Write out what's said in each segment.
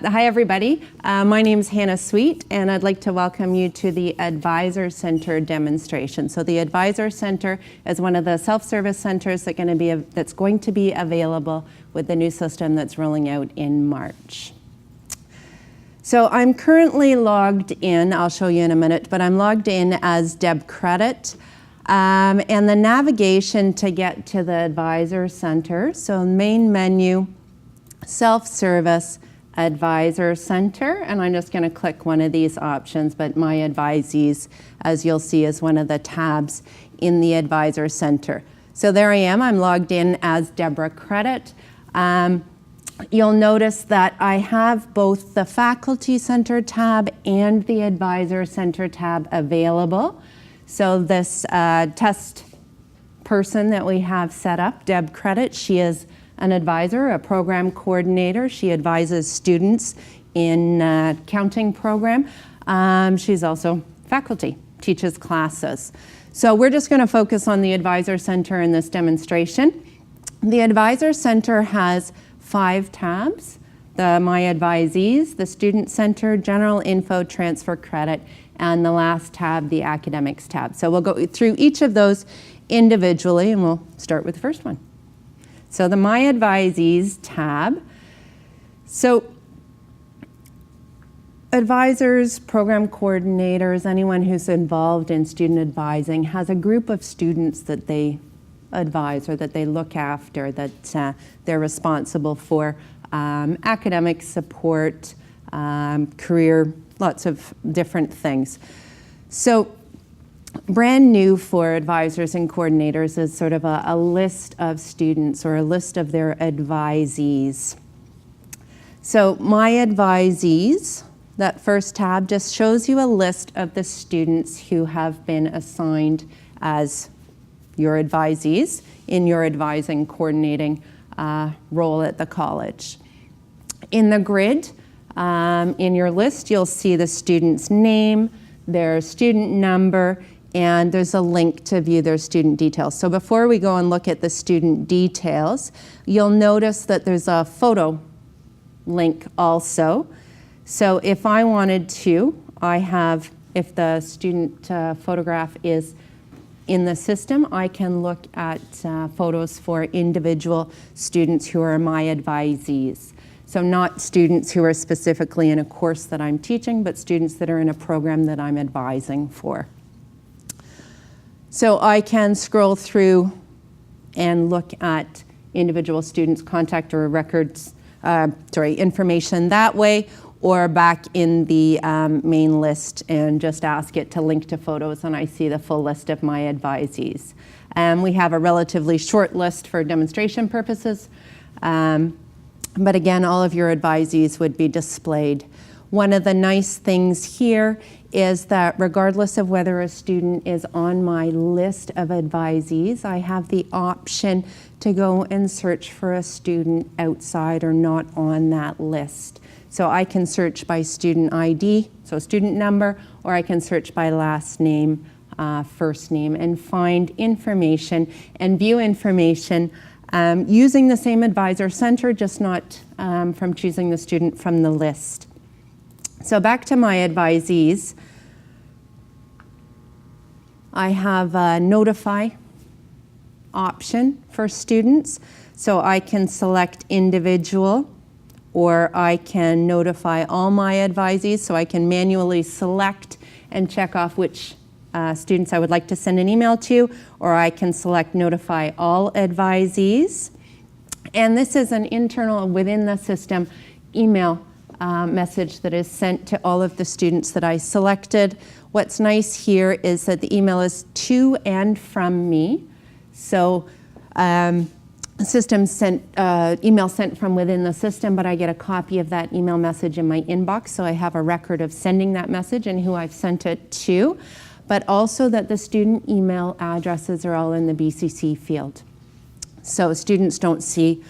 Hi everybody, my name is Hannah Sweet and I'd like to welcome you to the Advisor Center demonstration. So the Advisor Center is one of the self-service centers that's going to be available with the new system that's rolling out in March. So I'm currently logged in, I'll show you in a minute, but I'm logged in as Deb Credit. And the navigation to get to the Advisor Center, so main menu, self-service, Advisor Center, and I'm just going to click one of these options, but My Advisees, as you'll see, is one of the tabs in the Advisor Center. So there I am, I'm logged in as Deborah Credit. You'll notice that I have both the Faculty Center tab and the Advisor Center tab available. So this test person that we have set up, Deb Credit, she is an advisor, a program coordinator. She advises students in counting program. She's also faculty, teaches classes. So we're just going to focus on the Advisor Center in this demonstration. The Advisor Center has 5 tabs: the My Advisees, the Student Center, General Info, Transfer Credit, and the last tab, the Academics tab. So we'll go through each of those individually, and we'll start with the first one. So the My Advisees tab. So advisors, program coordinators, anyone who's involved in student advising has a group of students that they advise or that they look after, that they're responsible for academic support, career, lots of different things. So brand new for advisors and coordinators is sort of a list of students or a list of their advisees. So My Advisees, that first tab, just shows you a list of the students who have been assigned as your advisees in your advising coordinating role at the college. In the grid, in your list, you'll see the student's name, their student number, and there's a link to view their student details. So before we go and look at the student details, you'll notice that there's a photo link also. So if I wanted to, if the student photograph is in the system, I can look at photos for individual students who are my advisees. So not students who are specifically in a course that I'm teaching, but students that are in a program that I'm advising for. So I can scroll through and look at individual students' contact or records, information that way, or back in the main list and just ask it to link to photos, and I see the full list of my advisees. We have a relatively short list for demonstration purposes. But again, all of your advisees would be displayed. One of the nice things here is that regardless of whether a student is on my list of advisees, I have the option to go and search for a student outside or not on that list. So I can search by student ID, so student number, or I can search by last name, first name, and find information and view information using the same Advisor Center, just not from choosing the student from the list. So back to My Advisees, I have a notify option for students. So I can select individual, or I can notify all my advisees, so I can manually select and check off which students I would like to send an email to, or I can select notify all advisees. And this is an internal within the system email message that is sent to all of the students that I selected. What's nice here is that the email is to and from me. So system sent, email sent from within the system, but I get a copy of that email message in my inbox, so I have a record of sending that message and who I've sent it to, but also that the student email addresses are all in the BCC field. So students don't see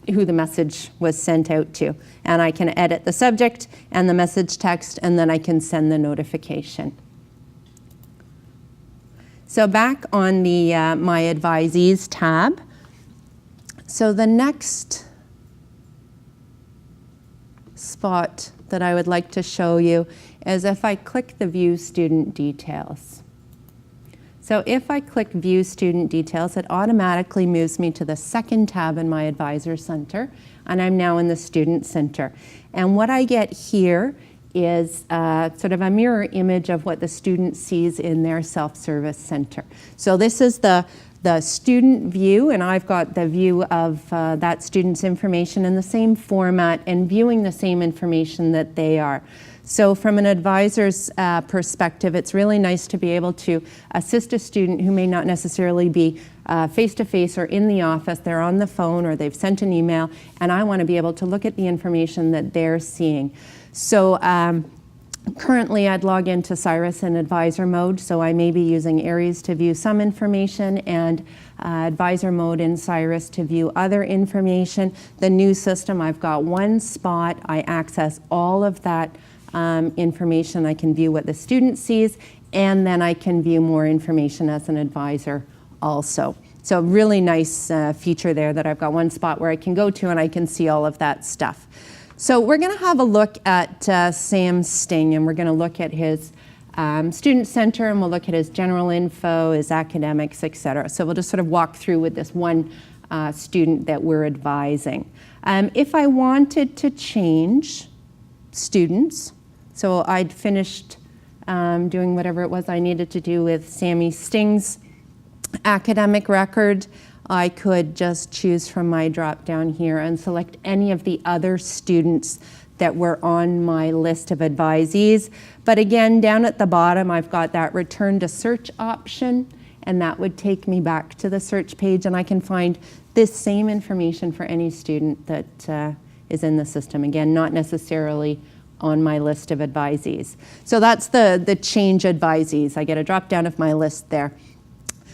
who the message was sent out to. And I can edit the subject and the message text, and then I can send the notification. So back on the My Advisees tab. So the next spot that I would like to show you is if I click the View Student Details. So if I click View Student Details, it automatically moves me to the second tab in my Advisor Center, and I'm now in the Student Center. And what I get here is sort of a mirror image of what the student sees in their self-service center. So this is the student view, and I've got the view of that student's information in the same format and viewing the same information that they are. So from an advisor's perspective, it's really nice to be able to assist a student who may not necessarily be face-to-face or in the office. They're on the phone or they've sent an email, and I want to be able to look at the information that they're seeing. So currently I'd log into Cyrus in advisor mode, so I may be using Aries to view some information and advisor mode in Cyrus to view other information. The new system, I've got one spot. I access all of that information. I can view what the student sees, and then I can view more information as an advisor also. So really nice feature there that I've got one spot where I can go to and I can see all of that stuff. So we're going to have a look at Sam Sting, and we're going to look at his student center, and we'll look at his general info, his academics, etc. So we'll just sort of walk through with this one student that we're advising. If I wanted to change students, so I'd finished doing whatever it was I needed to do with Sammy Sting's academic record, I could just choose from my drop down here and select any of the other students that were on my list of advisees. But again, down at the bottom, I've got that return to search option, and that would take me back to the search page, and I can find this same information for any student that is in the system. Again, not necessarily on my list of advisees. So that's the change advisees. I get a drop down of my list there.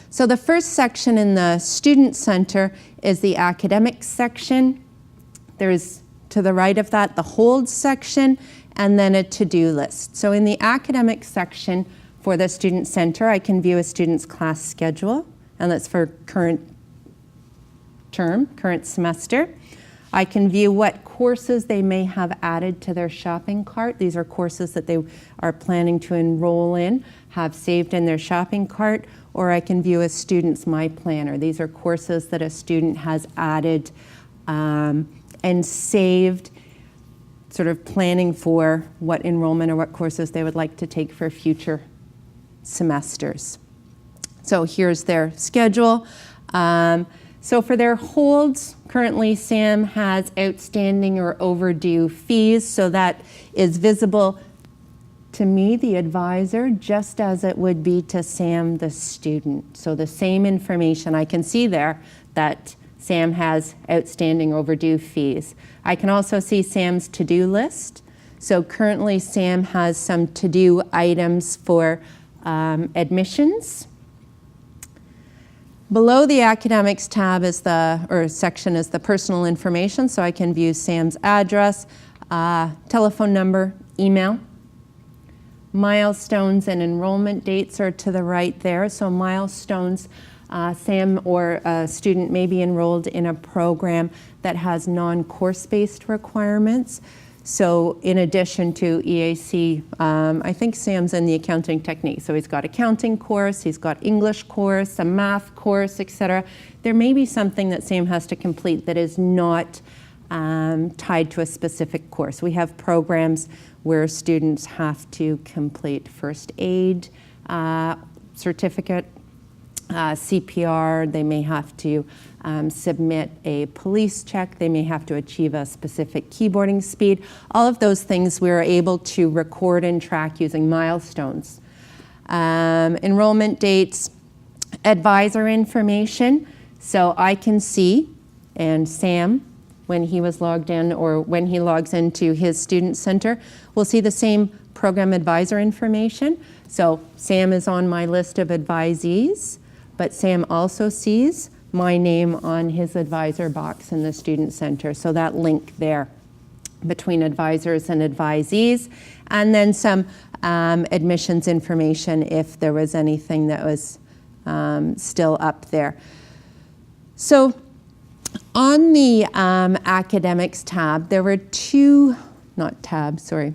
So the first section in the Student Center is the academics section. There's, to the right of that, the hold section, and then a to-do list. So in the academics section for the Student Center, I can view a student's class schedule, and that's for current term, current semester. I can view what courses they may have added to their shopping cart. These are courses that they are planning to enroll in, have saved in their shopping cart, or I can view a student's My Planner. These are courses that a student has added and saved, sort of planning for what enrollment or what courses they would like to take for future semesters. So here's their schedule. So for their holds, currently Sam has outstanding or overdue fees, so that is visible to me, the advisor, just as it would be to Sam, the student. So the same information, I can see there that Sam has outstanding overdue fees. I can also see Sam's to-do list. So currently Sam has some to-do items for admissions. Below the academics tab is section is the personal information, so I can view Sam's address, telephone number, email. Milestones and enrollment dates are to the right there. So milestones, Sam or a student may be enrolled in a program that has non-course-based requirements. So in addition to EAC, I think Sam's in the accounting technique. So he's got accounting course, he's got English course, a math course, etc. There may be something that Sam has to complete that is not tied to a specific course. We have programs where students have to complete first aid certificate, CPR, they may have to submit a police check, they may have to achieve a specific keyboarding speed. All of those things we're able to record and track using milestones. Enrollment dates, advisor information, so I can see, and Sam, when he was logged in or when he logs into his student center, we'll see the same program advisor information. So Sam is on my list of advisees, but Sam also sees my name on his advisor box in the student center. So that link there between advisors and advisees, and then some admissions information if there was anything that was still up there. So on the academics tab, there were two not tab, sorry,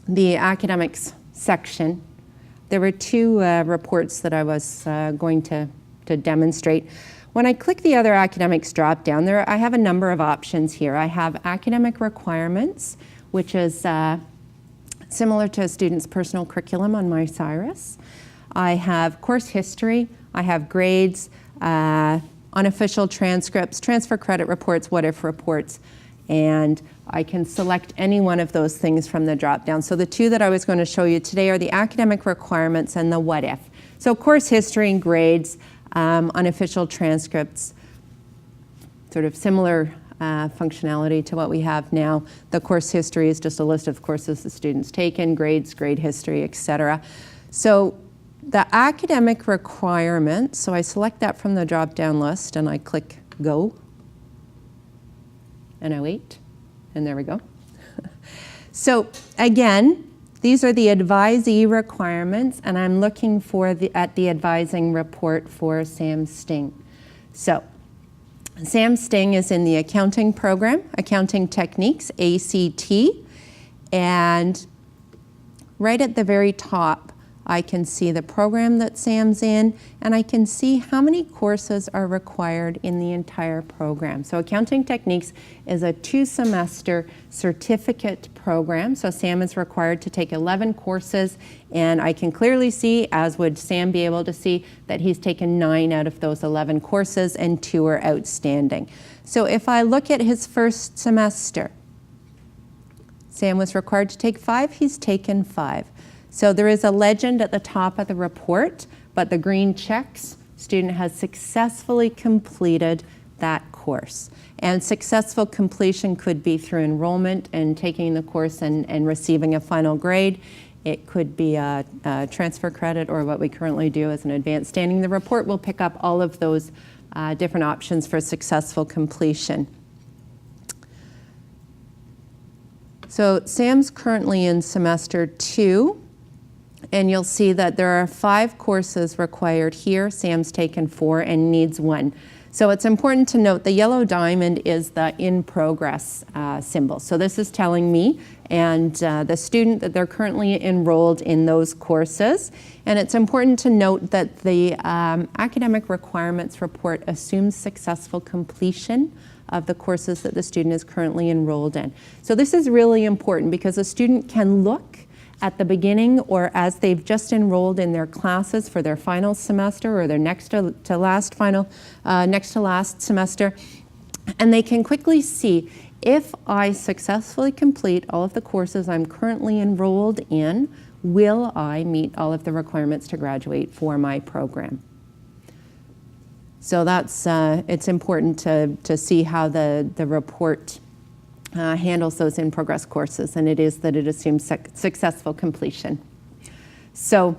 the academics section, there were two reports that I was going to demonstrate. When I click the other academics drop down, I have a number of options here. I have academic requirements, which is similar to a student's personal curriculum on MyCyrus. I have course history, I have grades, unofficial transcripts, transfer credit reports, what if reports, and I can select any one of those things from the drop down. So the two that I was going to show you today are the academic requirements and the what if. So course history and grades, unofficial transcripts, sort of similar functionality to what we have now. The course history is just a list of courses the student's taken, grades, grade history, etc. So the academic requirements, so I select that from the drop-down list and I click go, and I wait, and there we go. So again, these are the advisee requirements, and I'm looking for at the advising report for Sam Sting. So Sam Sting is in the accounting program, Accounting Techniques, ACT, and right at the very top, I can see the program that Sam's in, and I can see how many courses are required in the entire program. So Accounting Techniques is a 2-semester certificate program. So Sam is required to take 11 courses, and I can clearly see, as would Sam be able to see, that he's taken 9 out of those 11 courses and 2 are outstanding. So if I look at his first semester, Sam was required to take 5, he's taken 5. So there is a legend at the top of the report, but the green checks, student has successfully completed that course. And successful completion could be through enrollment and taking the course and receiving a final grade. It could be a transfer credit, or what we currently do as an advanced standing. The report will pick up all of those different options for successful completion. So Sam's currently in semester 2. And you'll see that there are 5 courses required here. Sam's taken 4 and needs 1. So it's important to note the yellow diamond is the in progress symbol. So this is telling me and the student that they're currently enrolled in those courses. And it's important to note that the academic requirements report assumes successful completion of the courses that the student is currently enrolled in. So this is really important because a student can look at the beginning or as they've just enrolled in their classes for their final semester or their next to last semester, and they can quickly see, if I successfully complete all of the courses I'm currently enrolled in, will I meet all of the requirements to graduate for my program? So that's it's important to see how the report handles those in-progress courses, and it is that it assumes successful completion. So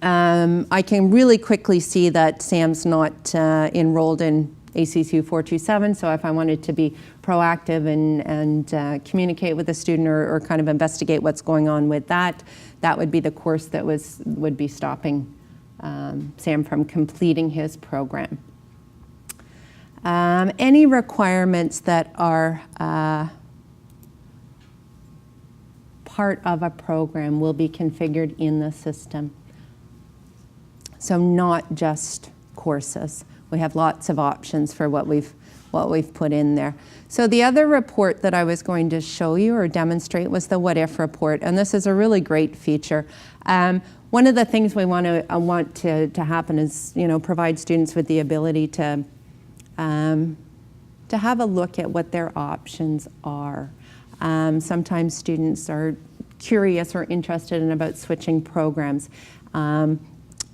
I can really quickly see that Sam's not enrolled in ACCU 427, so if I wanted to be proactive and communicate with the student or kind of investigate what's going on with that, that would be the course that would be stopping Sam from completing his program. Any requirements that are part of a program will be configured in the system. So not just courses. We have lots of options for what we've put in there. So the other report that I was going to show you or demonstrate was the what if report, and this is a really great feature. One of the things we want to happen is, provide students with the ability to have a look at what their options are. Sometimes students are curious or interested in about switching programs.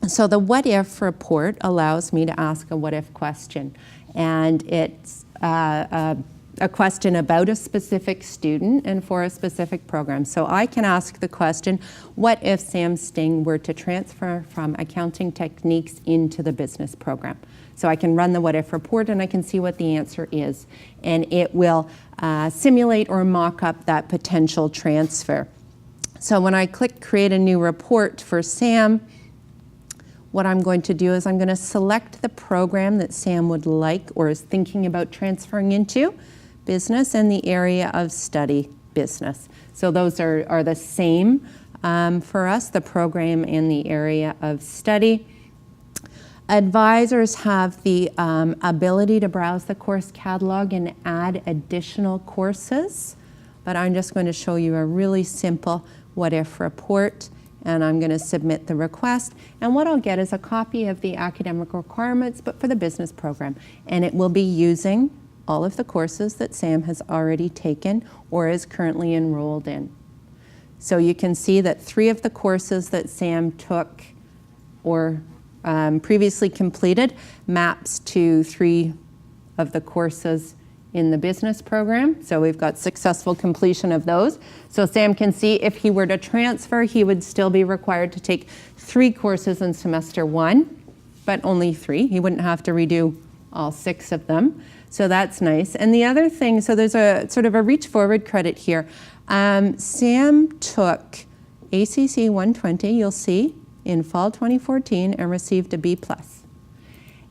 So the what if report allows me to ask a what if question, and it's a question about a specific student and for a specific program. So I can ask the question, what if Sam Sting were to transfer from Accounting Techniques into the business program? So I can run the what if report and I can see what the answer is, and it will simulate or mock up that potential transfer. So when I click create a new report for Sam, what I'm going to do is I'm going to select the program that Sam would like or is thinking about transferring into, business, and the area of study, business. So those are the same for us, the program and the area of study. Advisors have the ability to browse the course catalog and add additional courses, but I'm just going to show you a really simple what-if report, and I'm going to submit the request, and what I'll get is a copy of the academic requirements, but for the business program, and it will be using all of the courses that Sam has already taken or is currently enrolled in. So you can see that 3 of the courses that Sam took or previously completed maps to 3 of the courses in the business program. So we've got successful completion of those. So Sam can see if he were to transfer, he would still be required to take 3 courses in semester 1, but only 3. He wouldn't have to redo all 6 of them. So that's nice. And the other thing, so there's a sort of a reach forward credit here. Sam took ACC 120, you'll see, in fall 2014 and received a B+.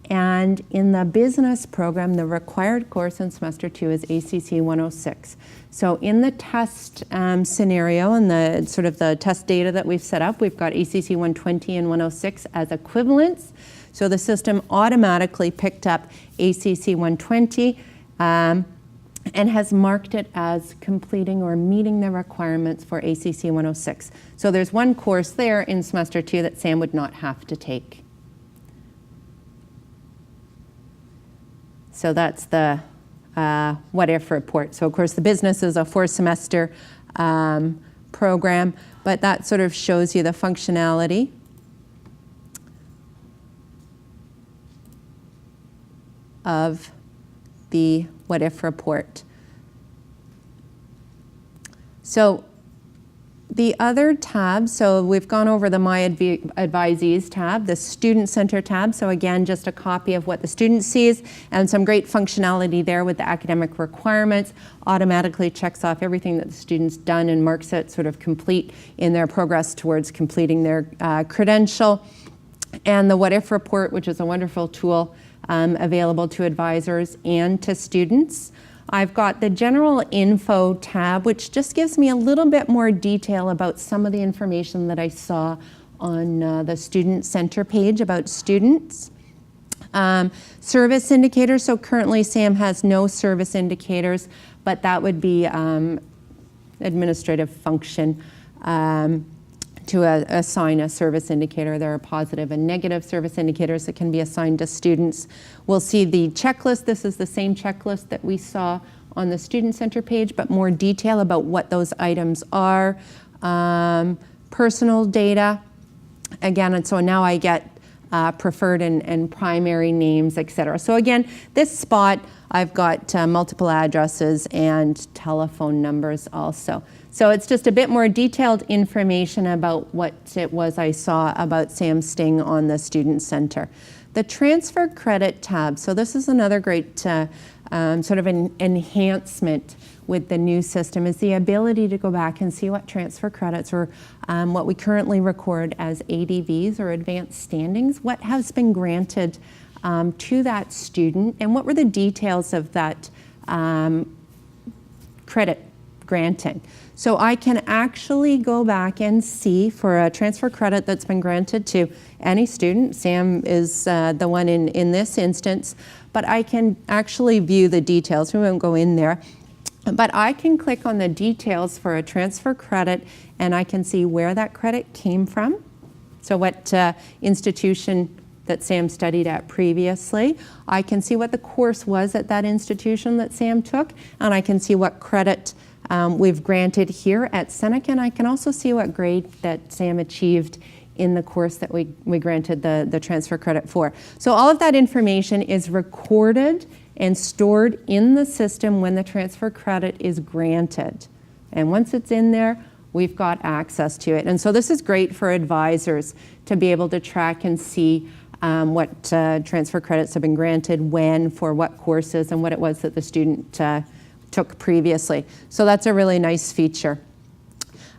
And in the business program, the required course in semester 2 is ACC 106. So in the test scenario and the sort of the test data that we've set up, we've got ACC 120 and 106 as equivalents. So the system automatically picked up ACC 120 and has marked it as completing or meeting the requirements for ACC 106. So there's one course there in semester 2 that Sam would not have to take. So that's the what-if report. So of course the business is a 4-semester program, but that sort of shows you the functionality of the what-if report. So the other tab, so we've gone over the My Advisees tab, the Student Center tab. So again, just a copy of what the student sees and some great functionality there with the academic requirements. Automatically checks off everything that the student's done and marks it sort of complete in their progress towards completing their credential. And the what-if report, which is a wonderful tool available to advisors and to students. I've got the general info tab, which just gives me a little bit more detail about some of the information that I saw on the Student Center page about students. Service indicators, so currently Sam has no service indicators, but that would be administrative function to assign a service indicator. There are positive and negative service indicators that can be assigned to students. We'll see the checklist. This is the same checklist that we saw on the Student Center page, but more detail about what those items are. Personal data, again, and so now I get preferred and primary names, etc. So again, this spot, I've got multiple addresses and telephone numbers also. So it's just a bit more detailed information about what it was I saw about Sam Sting on the Student Center. The transfer credit tab, so this is another great sort of an enhancement with the new system, is the ability to go back and see what transfer credits or what we currently record as ADVs or advanced standings, what has been granted to that student and what were the details of that credit granting. So I can actually go back and see for a transfer credit that's been granted to any student. Sam is the one in this instance, but I can actually view the details. We won't go in there, but I can click on the details for a transfer credit and I can see where that credit came from. So what institution that Sam studied at previously. I can see what the course was at that institution that Sam took, and I can see what credit we've granted here at Seneca, and I can also see what grade that Sam achieved in the course that we granted the transfer credit for. So all of that information is recorded and stored in the system when the transfer credit is granted. And once it's in there, we've got access to it. And so this is great for advisors to be able to track and see what transfer credits have been granted, when, for what courses, and what it was that the student took previously. So that's a really nice feature.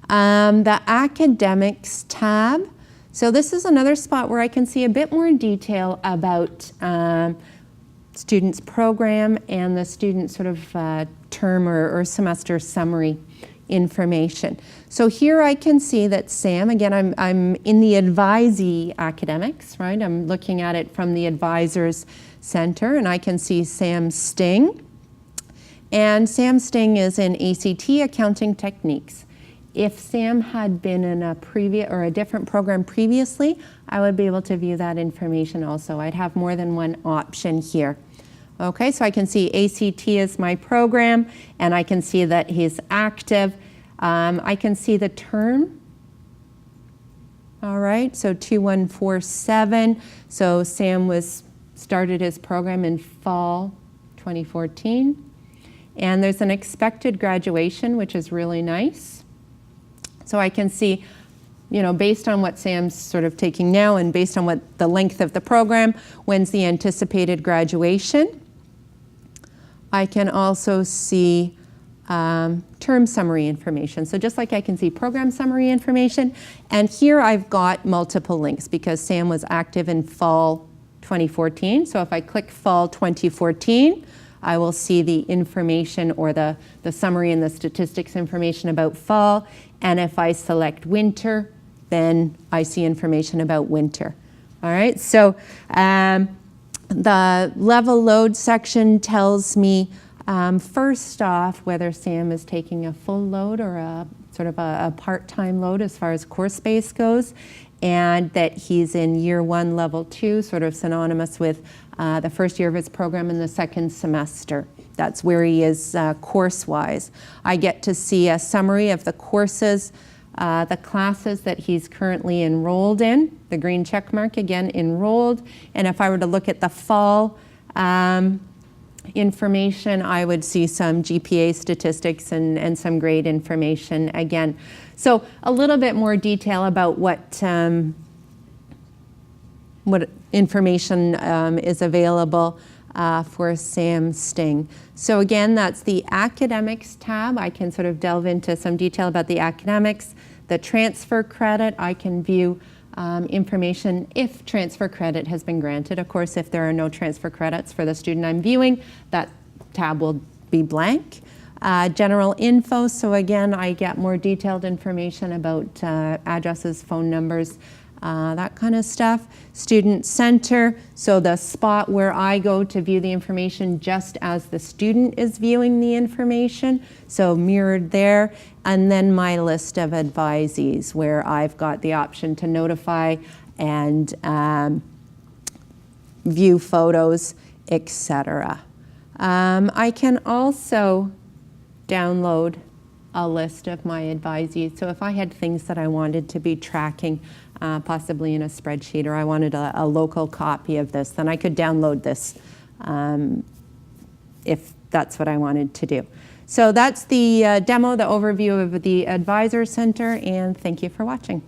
The academics tab. So this is another spot where I can see a bit more detail about student's program and the student sort of term or semester summary information. So here I can see that Sam, again, I'm in the advisee academics, right? I'm looking at it from the Advisors Center, and I can see Sam Sting. And Sam Sting is in ACT Accounting Techniques. If Sam had been in a previous or a different program previously, I would be able to view that information also. I'd have more than one option here. Okay, so I can see ACT is my program, and I can see that he's active. I can see the term. All right, so 2147. So Sam started his program in fall 2014. And there's an expected graduation, which is really nice. So I can see, based on what Sam's sort of taking now and based on what the length of the program, when's the anticipated graduation. I can also see term summary information. So just like I can see program summary information, and here I've got multiple links because Sam was active in fall 2014. So if I click fall 2014, I will see the information or the summary and the statistics information about fall. And if I select winter, then I see information about winter. All right, so the level load section tells me first off whether Sam is taking a full load or a sort of a part-time load as far as course space goes, and that he's in year 1, level 2, sort of synonymous with the first year of his program in the second semester. That's where he is course-wise. I get to see a summary of the courses, the classes that he's currently enrolled in, the green check mark again, enrolled. And if I were to look at the fall information, I would see some GPA statistics and some grade information again. So a little bit more detail about what information is available for Sam Sting. So again, that's the academics tab. I can sort of delve into some detail about the academics. The transfer credit, I can view information if transfer credit has been granted. Of course, if there are no transfer credits for the student I'm viewing, that tab will be blank. General info, so again, I get more detailed information about addresses, phone numbers, that kind of stuff. Student center, so the spot where I go to view the information just as the student is viewing the information, so mirrored there. And then my list of advisees where I've got the option to notify and view photos, etc. I can also download a list of my advisees. So if I had things that I wanted to be tracking, possibly in a spreadsheet, or I wanted a local copy of this, then I could download this if that's what I wanted to do. So that's the demo, the overview of the Advisor Center, and thank you for watching.